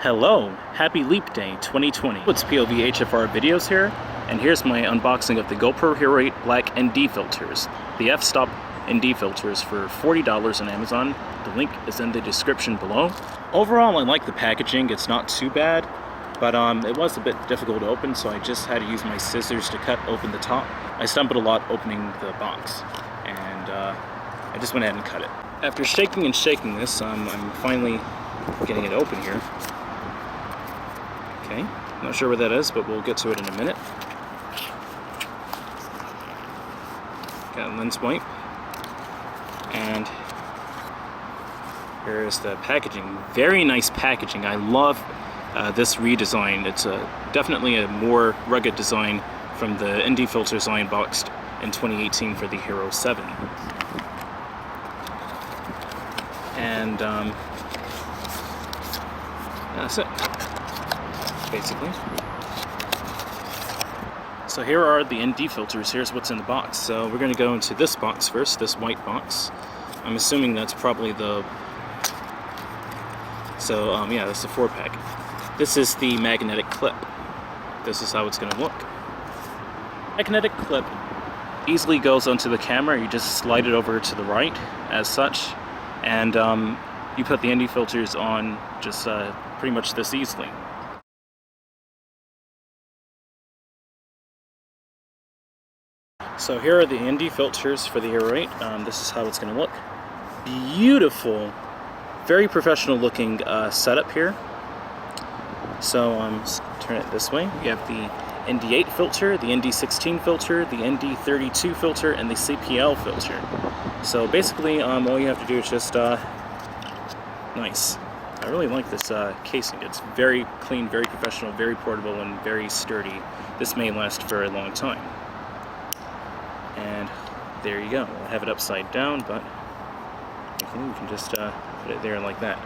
Hello, happy Leap Day 2020. It's POV HFR videos here, and here's my unboxing of the GoPro Hero 8 Black ND filters. The f-stop ND filters for $40 on Amazon. The link is in the description below. Overall, I like the packaging. It's not too bad, but it was a bit difficult to open, so I just had to use my scissors to cut open the top. I stumbled a lot opening the box, and I just went ahead and cut it. After shaking and shaking this, I'm finally getting it open here. Okay, not sure what that is, but we'll get to it in a minute. Got a lens wipe. And here's the packaging. Very nice packaging. I love this redesign. It's definitely a more rugged design from the ND filters I unboxed in 2018 for the Hero 7. And that's it, basically. So here are the ND filters. Here's what's in the box. So we're going to go into this box first, this white box. I'm assuming that's probably the... So yeah, that's the 4-pack. This is the magnetic clip. This is how it's going to look. Magnetic clip easily goes onto the camera. You just slide it over to the right as such, and you put the ND filters on just pretty much this easily. So here are the ND filters for the Hero 8. This is how it's going to look. Beautiful, very professional looking setup here. So let's turn it this way. You have the ND8 filter, the ND16 filter, the ND32 filter, and the CPL filter. So basically all you have to do is just nice. I really like this casing. It's very clean, very professional, very portable, and very sturdy. This may last for a long time. And there you go. I have it upside down, but you can just put it there like that.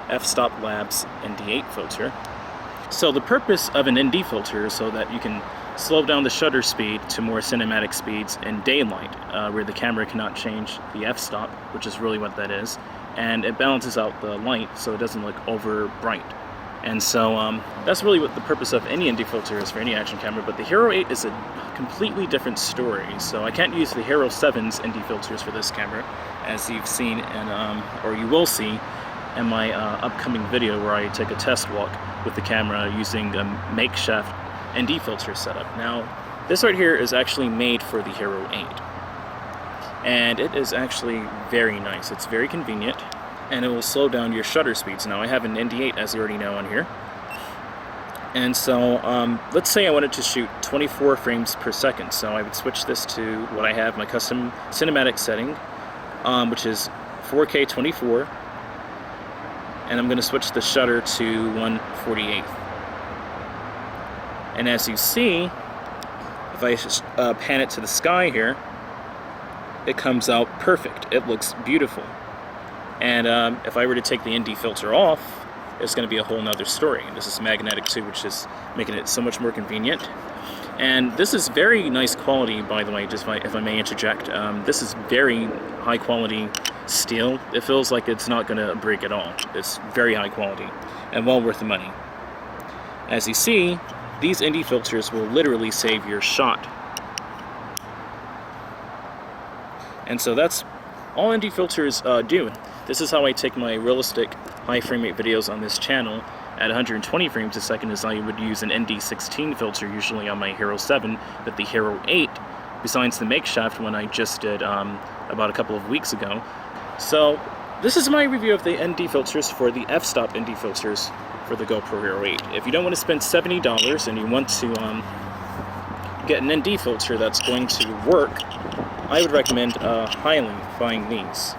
F-Stop Labs ND8 filter. So the purpose of an ND filter is so that you can slow down the shutter speed to more cinematic speeds in daylight, where the camera cannot change the f-stop, which is really what that is, and it balances out the light so it doesn't look over bright. And so that's really what the purpose of any ND filter is for any action camera, but the Hero 8 is a completely different story. So I can't use the Hero 7's ND filters for this camera, as you've seen, and or you will see in my upcoming video where I take a test walk with the camera using a makeshift ND filter setup. Now, this right here is actually made for the Hero 8, and it is actually very nice. It's very convenient, and it will slow down your shutter speeds. Now, I have an ND8, as you already know, on here, and so let's say I wanted to shoot 24 frames per second, so I would switch this to what I have, my custom cinematic setting, which is 4K 24, and I'm going to switch the shutter to 1/48. And as you see, if I just pan it to the sky here, it comes out perfect. It looks beautiful. And if I were to take the ND filter off, it's going to be a whole nother story. And this is magnetic too, which is making it so much more convenient. And this is very nice quality, by the way, just if I may interject. This is very high quality steel. It feels like it's not going to break at all. It's very high quality and well worth the money. As you see, these ND filters will literally save your shot. And so that's all ND filters do. This is how I take my realistic high frame rate videos on this channel at 120 frames a second, as I would use an ND16 filter usually on my Hero 7, but the Hero 8, besides the makeshift one I just did about a couple of weeks ago. So this is my review of the ND filters for the f-stop ND filters for the GoPro Hero 8. If you don't want to spend $70 and you want to get an ND filter that's going to work, I would recommend highly buying these.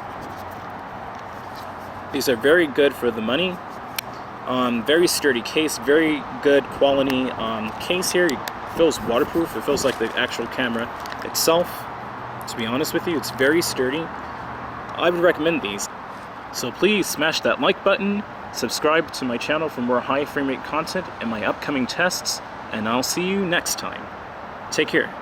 These are very good for the money. Very sturdy case, very good quality case here. It feels waterproof. It feels like the actual camera itself. To be honest with you, it's very sturdy. I would recommend these. So please smash that like button, subscribe to my channel for more high frame rate content and my upcoming tests, and I'll see you next time. Take care.